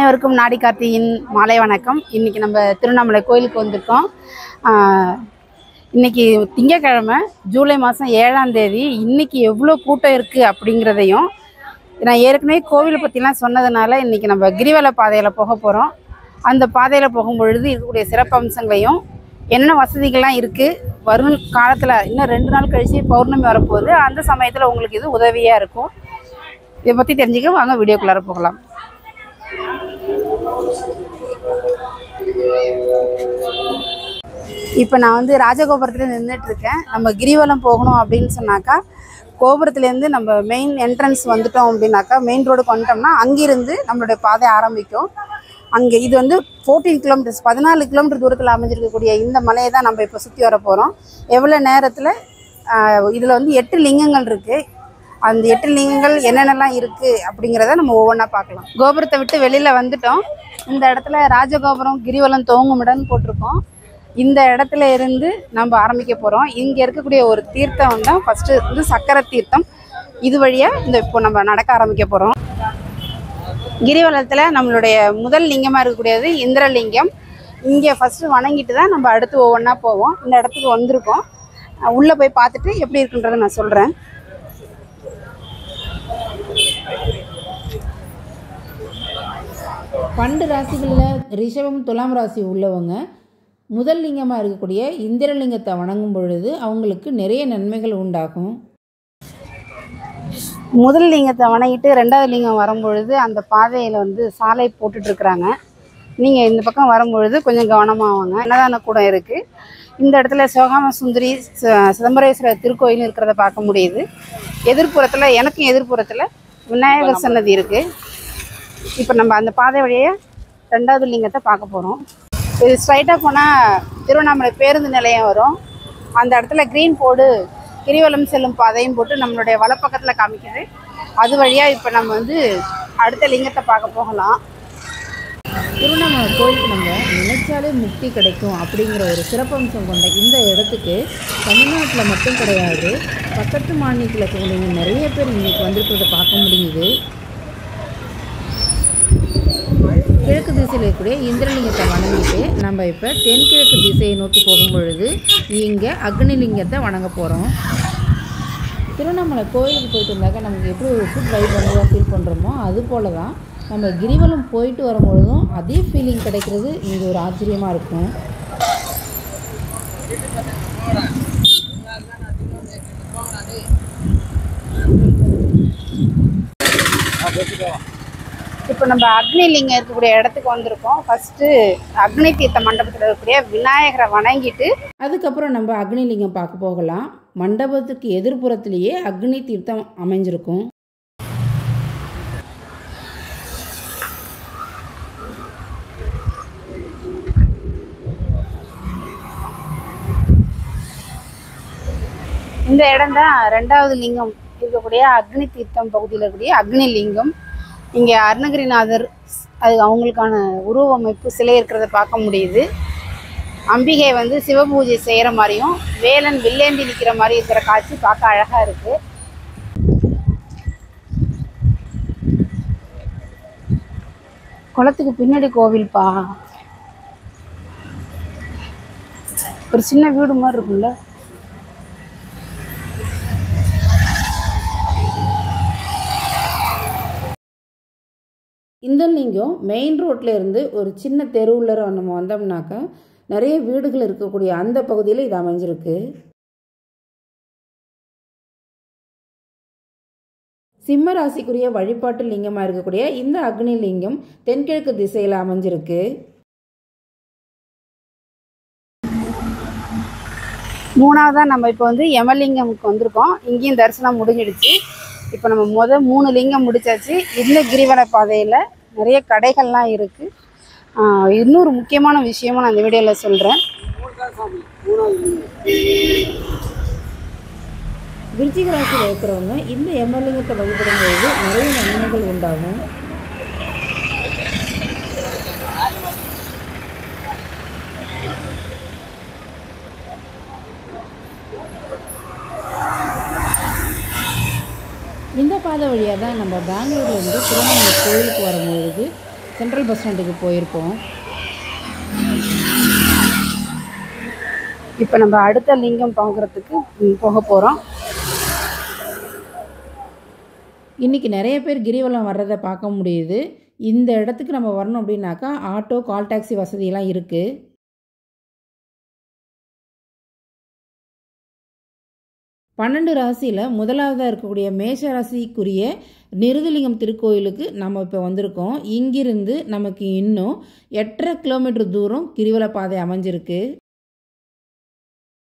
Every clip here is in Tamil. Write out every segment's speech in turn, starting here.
அனைவருக்கும் நாடி கார்த்தியின் மாலை வணக்கம். இன்றைக்கி நம்ம திருவண்ணாமலை கோயிலுக்கு வந்திருக்கோம். இன்றைக்கி திங்கக்கிழமை ஜூலை மாதம் 7ஆம் தேதி. இன்றைக்கி எவ்வளோ கூட்டம் இருக்குது அப்படிங்கிறதையும் நான் ஏற்கனவே கோவிலை பற்றிலாம் சொன்னதுனால இன்றைக்கி நம்ம கிரிவல பாதையில் போக போகிறோம். அந்த பாதையில் போகும்பொழுது இருக்கக்கூடிய சிறப்பு அம்சங்களையும் என்னென்ன வசதிகள்லாம் இருக்குது, வரும் காலத்தில் இன்னும் 2 நாள் கழித்து பௌர்ணமி வரப்போகுது, அந்த சமயத்தில் உங்களுக்கு இது உதவியாக இருக்கும். இதை பற்றி தெரிஞ்சுக்க வாங்க வீடியோக்குள்ளார போகலாம். இப்போ நான் வந்து ராஜகோபுரத்தில் நின்றுட்டுருக்கேன். நம்ம கிரிவலம் போகணும் அப்படின்னு சொன்னாக்கா கோபுரத்துலேருந்து நம்ம மெயின் என்ட்ரன்ஸ் வந்துட்டோம் அப்படின்னாக்கா மெயின் ரோடுக்கு வந்துட்டோம்னா அங்கிருந்து நம்மளுடைய பாதை ஆரம்பிக்கும். அங்கே இது வந்து 14 கிலோமீட்டர்ஸ் 14 கிலோமீட்டர் தூரத்தில் அமைஞ்சிருக்கக்கூடிய இந்த மலையை தான் நம்ம இப்போ சுற்றி வர போகிறோம். எவ்வளோ நேரத்தில் இதில் வந்து 8 லிங்கங்கள் இருக்குது. அந்த 8 லிங்கங்கள் என்னென்னலாம் இருக்குது அப்படிங்கிறத நம்ம ஒவ்வொன்றா பார்க்கலாம். கோபுரத்தை விட்டு வெளியில் வந்துட்டோம். இந்த இடத்துல ராஜகோபுரம் கிரிவலம் துவங்கும் இடம்னு போட்டிருக்கோம். இந்த இடத்துல இருந்து நம்ம ஆரம்பிக்க போகிறோம். இங்கே இருக்கக்கூடிய ஒரு தீர்த்தம் தான் ஃபஸ்ட்டு வந்து சக்கர தீர்த்தம். இது வழியாக இப்போ நம்ம நடக்க ஆரம்பிக்க போகிறோம். கிரிவலத்தில் நம்மளுடைய முதல் லிங்கமாக இருக்கக்கூடியது இந்திரலிங்கம். இங்கே ஃபஸ்ட்டு வணங்கிட்டு தான் நம்ம அடுத்து ஒவ்வொன்றா போவோம். இந்த இடத்துக்கு வந்திருக்கோம். உள்ளே போய் பார்த்துட்டு எப்படி இருக்குன்றதை நான் சொல்கிறேன். பண்டு ராசிகளில் ரிஷபம் துலாம் ராசி உள்ளவங்க முதல் லிங்கமாக இருக்கக்கூடிய இந்திரலிங்கத்தை வணங்கும் பொழுது அவங்களுக்கு நிறைய நன்மைகள் உண்டாகும். முதல் லிங்கத்தை வணங்கிட்டு 2வது லிங்கம் வரும்பொழுது அந்த பாதையில் வந்து சாலை போட்டுட்ருக்குறாங்க. நீங்கள் இந்த பக்கம் வரும்பொழுது கொஞ்சம் கவனமாக வாங்க. அன்னதான கூடம் இருக்குது. இந்த இடத்துல சிவகாம சுந்தரி சிதம்பரேஸ்வரர் திருக்கோயில் இருக்கிறத பார்க்க முடியுது. எதிர்ப்புறத்தில் எனக்கும் எதிர்ப்புறத்தில் விநாயகர் சன்னதி இருக்குது. இப்போ நம்ம அந்த பாதை வழியே 2வது லிங்கத்தை பார்க்க போகிறோம். இது ஸ்ட்ரைட்டாக போனால் திருவண்ணாமலை பேருந்து நிலையம் வரும். அந்த இடத்துல க்ரீன் போர்டு கிரிவலம் செல்லும் பாதையும் போட்டு நம்மளுடைய வலப்பக்கத்தில் காமிக்குது. அது வழியாக இப்போ நம்ம வந்து அடுத்த லிங்கத்தை பார்க்க போகலாம். திருவண்ணாமலை கோயிலுக்கு நம்ம நினைச்சாலே முக்தி கிடைக்கும் அப்படிங்கிற ஒரு சிறப்பம்சம் கொண்ட இந்த இடத்துக்கு தமிழ்நாட்டில் மட்டும் கிடையாது, பக்கத்து மாநிலத்தில் இருக்கக்கூடிய நிறைய பேர் இன்றைக்கி வந்திருக்கிறத பார்க்க முடியுது. கிழக்கு திசையில் இருக்கக்கூடிய இந்திரலிங்கத்தை வணங்கிட்டு நம்ம இப்போ தென்கிழக்கு திசையை நோக்கி போகும் பொழுது இங்கே அக்னிலிங்கத்தை வணங்க போகிறோம். திருவண்ணாமலை கோயிலுக்கு போயிட்டு இருந்தாக்க நமக்கு எப்படி ஒரு ஃபுட் வைப் வந்து ஃபீல் பண்ணுறோமோ அது போல தான் நம்ம கிரிவலம் போயிட்டு வரும்பொழுதும் அதே ஃபீலிங் கிடைக்கிறது இங்கே ஒரு ஆச்சரியமாக இருக்கும். இப்போ நம்ம அக்னிலிங்கம் இருக்கக்கூடிய இடத்துக்கு வந்திருக்கோம். ஃபஸ்ட்டு அக்னி தீர்த்த மண்டபத்தில் இருக்கக்கூடிய விநாயகரை வணங்கிட்டு அதுக்கப்புறம் நம்ம அக்னிலிங்கம் பார்க்க போகலாம். மண்டபத்துக்கு எதிர்ப்புறத்திலேயே அக்னி தீர்த்தம் அமைஞ்சிருக்கும். இந்த இடம் தான் 2வது லிங்கம் இருக்கக்கூடிய அக்னி தீர்த்தம் பகுதியில் இருக்கக்கூடிய அக்னி லிங்கம். இங்கே அருணகிரிநாதர் அது அவங்களுக்கான உருவமைப்பு சிலை இருக்கிறத பார்க்க முடியுது. அம்பிகை வந்து சிவபூஜை செய்கிற மாதிரியும் வேலன் வில்லேந்தி நிற்கிற மாதிரி இருக்கிற காட்சி பார்க்க அழகாக இருக்குது. குளத்துக்கு பின்னாடி கோவில்ப்பா. ஒரு சின்ன வீடு மாதிரி இருக்குல்ல. இந்த லிங்கம் மெயின் ரோட்டில் இருந்து ஒரு சின்ன தெருவுள்ள நம்ம வந்தோம்னாக்கா நிறைய வீடுகள் இருக்கக்கூடிய அந்த பகுதியில் இது அமைஞ்சிருக்கு. சிம்ம ராசிக்குரிய வழிபாட்டு லிங்கமாக இருக்கக்கூடிய இந்த அக்னி லிங்கம் தென்கிழக்கு திசையில் அமைஞ்சிருக்கு. மூணாவதாக நம்ம இப்போ வந்து யமலிங்கமுக்கு வந்திருக்கோம். இங்கேயும் தரிசனம் முடிஞ்சிடுச்சு. இப்போ நம்ம 3 லிங்கம் முடிச்சாச்சு. இந்த கிரிவல பாதையில் நிறைய கடைகள்லாம் இருக்குது. இன்னொரு முக்கியமான விஷயமும் நான் இந்த வீடியோவில் சொல்கிறேன். விருச்சிக ராசியில் இருக்கிறவங்க இந்த யமலிங்கத்தை வழிபடும் பொழுது நிறைய நன்மைகள் உண்டாகும். இந்த பாதை வழியாக தான் நம்ம பெங்களூர்லேருந்து திருவண்ணாமலை கோயிலுக்கு வரும்பொழுது சென்ட்ரல் பஸ் ஸ்டாண்டுக்கு போயிருப்போம். இப்போ நம்ம அடுத்த லிங்கம் பார்க்குறதுக்கு போக போகிறோம். இன்றைக்கி நிறைய பேர் கிரிவலம் வர்றதை பார்க்க முடியுது. இந்த இடத்துக்கு நம்ம வரணும் அப்படின்னாக்கா ஆட்டோ, கால் டாக்ஸி வசதியெல்லாம் இருக்குது. பன்னெண்டு ராசியில் முதலாவதாக இருக்கக்கூடிய மேஷ ராசிக்குரிய நிருதிலிங்கம் திருக்கோயிலுக்கு நம்ம இப்போ வந்திருக்கோம். இங்கிருந்து நமக்கு இன்னும் 8.5 கிலோமீட்டர் தூரம் கிரிவல பாதை அமைஞ்சிருக்கு.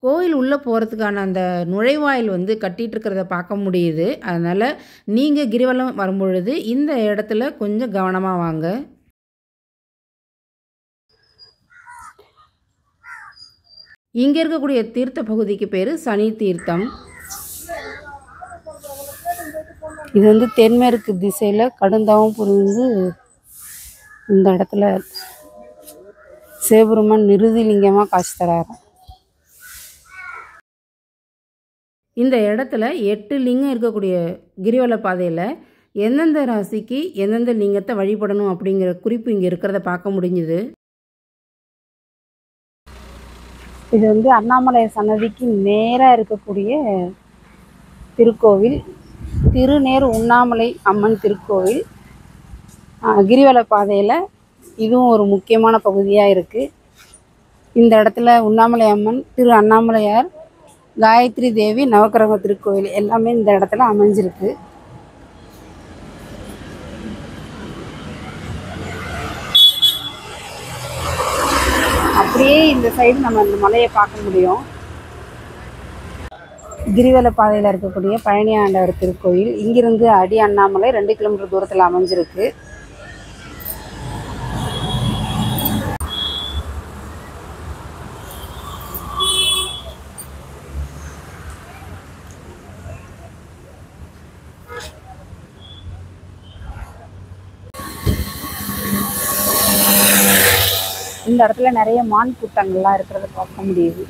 கோயில் உள்ளே போகிறதுக்கான அந்த நுழைவாயில் கட்டிகிட்டு இருக்கிறத பார்க்க முடியுது. அதனால் நீங்கள் கிரிவலம் வரும்பொழுது இந்த இடத்துல கொஞ்சம் கவனமாக வாங்க. இங்கே இருக்கக்கூடிய தீர்த்த பகுதிக்கு பேர் சனி தீர்த்தம். இது தென்மேற்கு திசையில் கடுந்தாவும் புரிந்து இந்த இடத்துல சிவபெருமான் நிருதிலிங்கமாக காட்சி தராரு. இந்த இடத்துல 8 லிங்கம் இருக்கக்கூடிய கிரிவல பாதையில் எந்தெந்த ராசிக்கு எந்தெந்த லிங்கத்தை வழிபடணும் அப்படிங்கிற குறிப்பு இங்கே இருக்கிறத பார்க்க முடிஞ்சுது. இது அண்ணாமலை சன்னதிக்கு நேராக இருக்கக்கூடிய திருக்கோவில், திருநேர் உண்ணாமலை அம்மன் திருக்கோவில். கிரிவல பாதையில் இதுவும் ஒரு முக்கியமான பகுதியாக இருக்குது. இந்த இடத்துல உண்ணாமலை அம்மன், திரு அண்ணாமலையார், காயத்ரி தேவி, நவக்கிரக திருக்கோவில் எல்லாமே இந்த இடத்துல அமைஞ்சிருக்கு. அப்படியே இந்த சைடு நம்ம இந்த மலையை பார்க்க முடியும். கிரிவல பாதையில் இருக்கக்கூடிய பழனி ஆண்டவர் திருக்கோயில் இங்கிருந்து அடி அண்ணாமலை 2 கிலோமீட்டர் தூரத்தில் அமைஞ்சிருக்கு. இந்த இடத்துல நிறைய மான் கூட்டங்கள்லாம் இருக்கிறத பார்க்க முடியுது.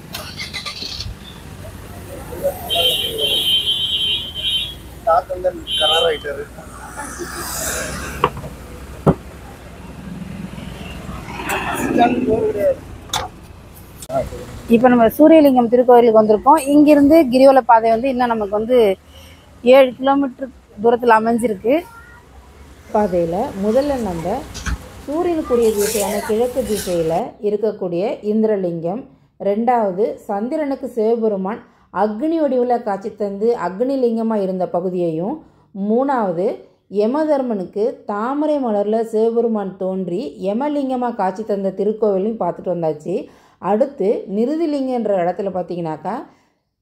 இப்போ நம்ம சூரியலிங்கம் திருக்கோயிலுக்கு வந்திருக்கோம். இங்கிருந்து கிரிவல பாதை இன்னும் நமக்கு 7 கிலோமீட்டர் தூரத்தில் அமைஞ்சிருக்கு. பாதையில் முதல்ல நம்ம சூரியனுக்குரிய திசையான கிழக்கு திசையில் இருக்கக்கூடிய இந்திரலிங்கம், 2வது சந்திரனுக்கு சிவபெருமான் அக்னி வடிவில் காட்சி தந்து அக்னி லிங்கமாக இருந்த பகுதியையும், 3வது யமதர்மனுக்கு தாமரை மலரில் சிவபெருமான் தோன்றி யமலிங்கமாக காட்சி தந்த திருக்கோவிலையும் பார்த்துட்டு வந்தாச்சு. அடுத்து நிருதிலிங்கன்ற இடத்துல பார்த்திங்கனாக்கா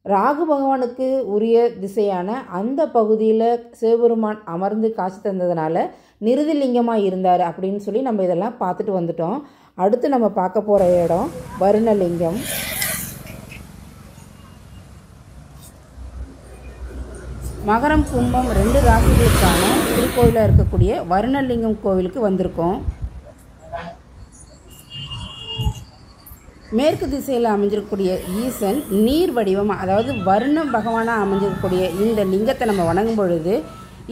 ராகு பகவானுக்கு உரிய திசையான அந்த பகுதியில் சிவபெருமான் அமர்ந்து காட்சி தந்ததுனால நிருதிலிங்கமாக இருந்தார் அப்படின்னு சொல்லி நம்ம இதெல்லாம் பார்த்துட்டு வந்துட்டோம். அடுத்து நம்ம பார்க்க போகிற இடம் வருணலிங்கம். மகரம், கும்பம் 2 ராசிகளுக்கான திருக்கோயிலாக இருக்கக்கூடிய வருணலிங்கம் கோவிலுக்கு வந்திருக்கோம். மேற்கு திசையில் அமைஞ்சிருக்கக்கூடிய ஈசன் நீர் வடிவமாக, அதாவது வருண பகவானாக அமைஞ்சிருக்கக்கூடிய இந்த லிங்கத்தை நம்ம வணங்கும் பொழுது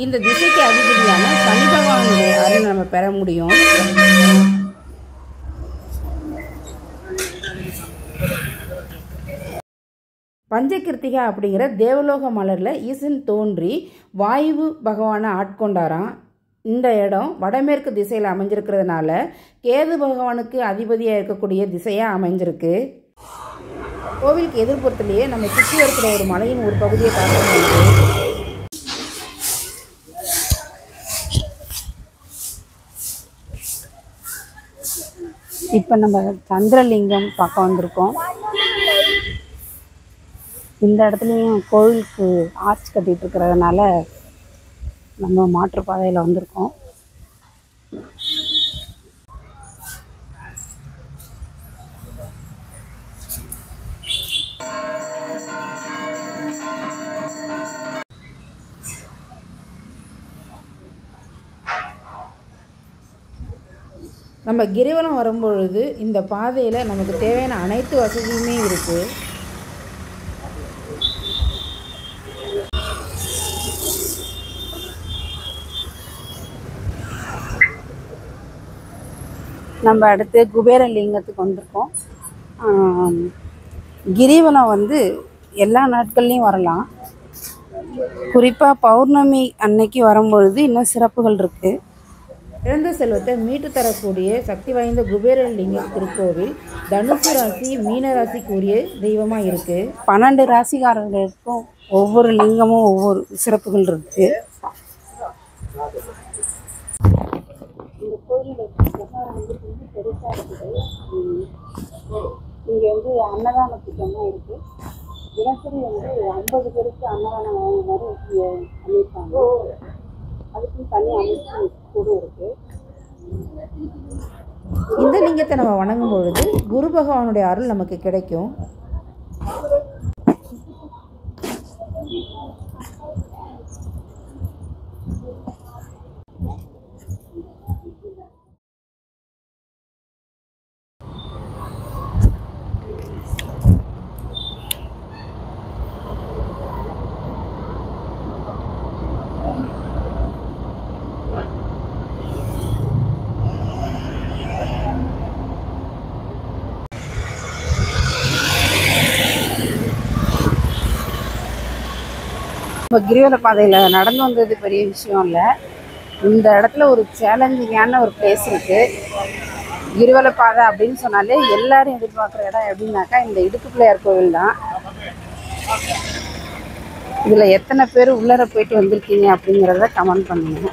இந்த திசைக்கு அதிபதியான சனி பகவானுடைய அருள் நம்ம பெற முடியும். பஞ்சகிருத்திகா அப்படிங்கிற தேவலோக மலரில் ஈசன் தோன்றி வாயு பகவானை ஆட்கொண்டாராம். இந்த இடம் வடமேற்கு திசையில் அமைஞ்சிருக்கிறதுனால கேது பகவானுக்கு அதிபதியாக இருக்கக்கூடிய திசையாக அமைஞ்சிருக்கு. கோவிலுக்கு எதிர்ப்புறத்துலேயே நம்ம சுற்றி இருக்கிற ஒரு மலையின் ஒரு பகுதியை பார்க்க முடியுது. இப்போ நம்ம சந்திரலிங்கம் பார்க்க வந்திருக்கோம். இந்த இடத்துலையும் கோவிலுக்கு ஆர்ச் கட்டிகிட்டு இருக்கிறதுனால நம்ம மாற்றுப்பாதையில் வந்திருக்கோம். நம்ம கிரிவலம் வரும்பொழுது இந்த பாதையில் நமக்கு தேவையான அனைத்து வசதியுமே இருக்குது. நம்ம அடுத்து குபேரலிங்கத்துக்கு வந்திருக்கோம். கிரிவலம் வந்து எல்லா நாட்கள்லையும் வரலாம். குறிப்பாக பௌர்ணமி அன்னைக்கு வரும்பொழுது இன்னும் சிறப்புகள் இருக்குது. இழந்த செல்வத்தை மீட்டு தரக்கூடிய சக்தி வாய்ந்த குபேரலிங்கம் திருக்கோவில் தனுசு ராசி மீன ராசிக்குரிய தெய்வமாக இருக்குது. 12 ராசிக்காரர்களுக்கும் ஒவ்வொரு லிங்கமும் ஒவ்வொரு சிறப்புகள் இருக்குது. இந்த கோயிலோட பெருசாக இருக்குது. இங்கே வந்து அன்னதான திட்டம்லாம் இருக்குது. தினசரி வந்து 50 பேருக்கு அன்னதானம் வாங்க மாதிரி இங்கே பண்ணியிருக்காங்க. அதுக்கும் தனி அமைச்சு கூட இருக்குது. இந்த லிங்கத்தை நம்ம வணங்கும் பொழுது குரு பகவானுடைய அருள் நமக்கு கிடைக்கும். இப்போ கிரிவல பாதையில் நடந்து வந்தது பெரிய விஷயம் இல்லை. இந்த இடத்துல ஒரு சேலஞ்சிங்கான ஒரு பிளேஸ் இருக்குது. கிரிவல பாதை அப்படின்னு சொன்னாலே எல்லாரும் எதிர்பார்க்குற இடம் எப்படின்னாக்கா இந்த இடுக்கு பிள்ளையார் கோவில் தான். இதில் எத்தனை பேர் உள்ளர போயிட்டு வந்திருக்கீங்க அப்படிங்கிறத கமெண்ட் பண்ணுங்க.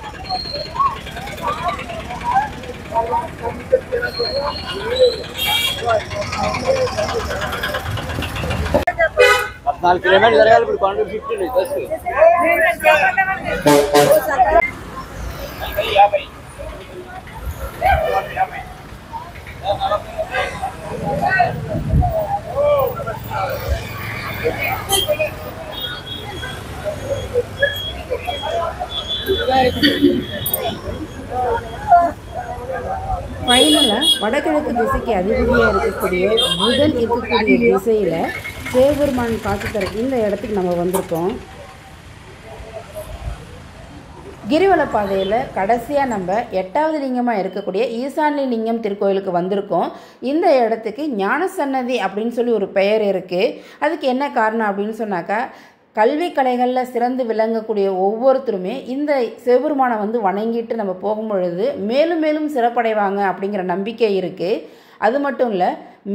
ஃபைனலாக வடகிழக்கு திசைக்கு அதிபதியாக இருக்கக்கூடிய புதன் இருக்கக்கூடிய திசையில் சிவபெருமான் காட்சி தர இந்த இடத்துக்கு நம்ம வந்திருக்கோம். கிரிவல பாதையில் கடைசியாக நம்ம 8வது லிங்கமாக இருக்கக்கூடிய ஈசான்ய லிங்கம் திருக்கோயிலுக்கு வந்திருக்கோம். இந்த இடத்துக்கு ஞான சன்னதி அப்படின்னு சொல்லி ஒரு பெயர் இருக்குது. அதுக்கு என்ன காரணம் அப்படின்னு சொன்னாக்கா, கல்வி கலைகளில் சிறந்து விளங்கக்கூடிய ஒவ்வொருத்தருமே இந்த சிவபெருமானை வந்து வணங்கிட்டு நம்ம போகும் பொழுது மேலும் மேலும் சிறப்படைவாங்க அப்படிங்கிற நம்பிக்கை இருக்குது. அது மட்டும் இல்லை,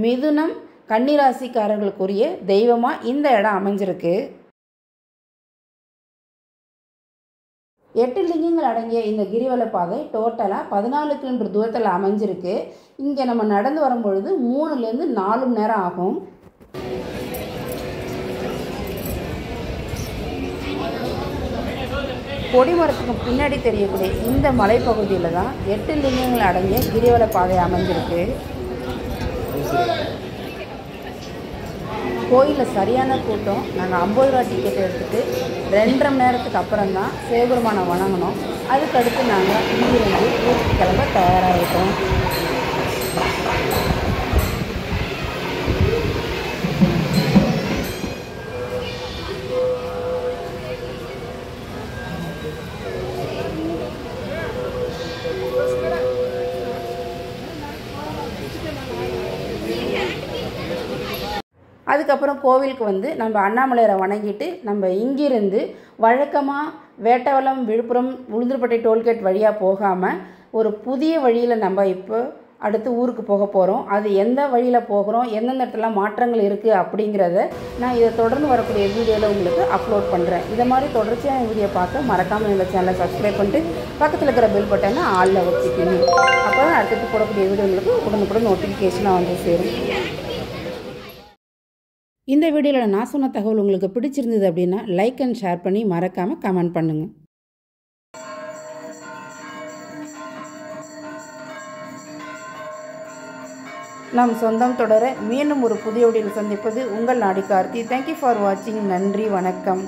மிதுனம் கன்னிராசிக்காரர்களுக்குரிய தெய்வமாக இந்த இடம் அமைஞ்சிருக்கு. 8 லிங்கங்கள் அடங்கிய இந்த கிரிவல பாதை டோட்டலாக 14 கிலோமீட்டர் தூரத்தில் அமைஞ்சிருக்கு. இங்கே நம்ம நடந்து வரும்பொழுது 3லேருந்து 4 மணி நேரம் ஆகும். கொடிமரத்துக்கு பின்னாடி தெரியக்கூடிய இந்த மலைப்பகுதியில் தான் 8 லிங்கங்கள் அடங்கிய கிரிவல பாதை அமைஞ்சிருக்கு. கோயிலில் சரியான கூட்டம். நாங்கள் 50 ரூபா டிக்கெட் எடுத்துகிட்டு 2.5 மணி நேரத்துக்கு அப்புறம் தான் சிவபெருமானை வணங்கினோம். அதுக்கடுத்து நாங்கள் இங்கிருந்து ஊருக்கு கிளம்ப தயாராகிட்டோம். அதுக்கப்புறம் கோவிலுக்கு வந்து நம்ம அண்ணாமலையரை வணங்கிட்டு நம்ம இங்கிருந்து வழக்கமாக வேட்டவலம் விழுப்புரம் உளுந்தூர்பேட்டை டோல்கேட் வழியாக போகாமல் ஒரு புதிய வழியில் நம்ம இப்போ அடுத்து ஊருக்கு போக போகிறோம். அது எந்த வழியில் போகிறோம், எந்தெந்த இடத்துல மாற்றங்கள் இருக்குது அப்படிங்கிறத நான் இதை தொடர்ந்து வரக்கூடிய வீடியோவில் உங்களுக்கு அப்லோட் பண்ணுறேன். இதை மாதிரி தொடர்ச்சியான வீடியோ பார்க்க மறக்காமல் இந்த சேனலை சப்ஸ்கிரைப் பண்ணிட்டு பக்கத்தில் இருக்கிற பெல் பட்டனை ஆளில் வச்சுக்கணும். அப்போ தான் அடுத்தடுத்து போடக்கூடிய வீடியோங்களுக்கு உடனுக்குடன் நோட்டிஃபிகேஷனாக வந்து சேரும். இந்த வீடியோவில் நான் சொன்ன தகவல் உங்களுக்கு பிடிச்சிருந்தது அப்படின்னா லைக் அண்ட் ஷேர் பண்ணி மறக்காமல் கமெண்ட் பண்ணுங்கள். நம் சொந்தம் தொடர மீண்டும் ஒரு புதிய வீடியோவில் சந்திப்பது உங்கள் நாடி கார்த்தி. தேங்க்யூ ஃபார் வாட்சிங். நன்றி, வணக்கம்.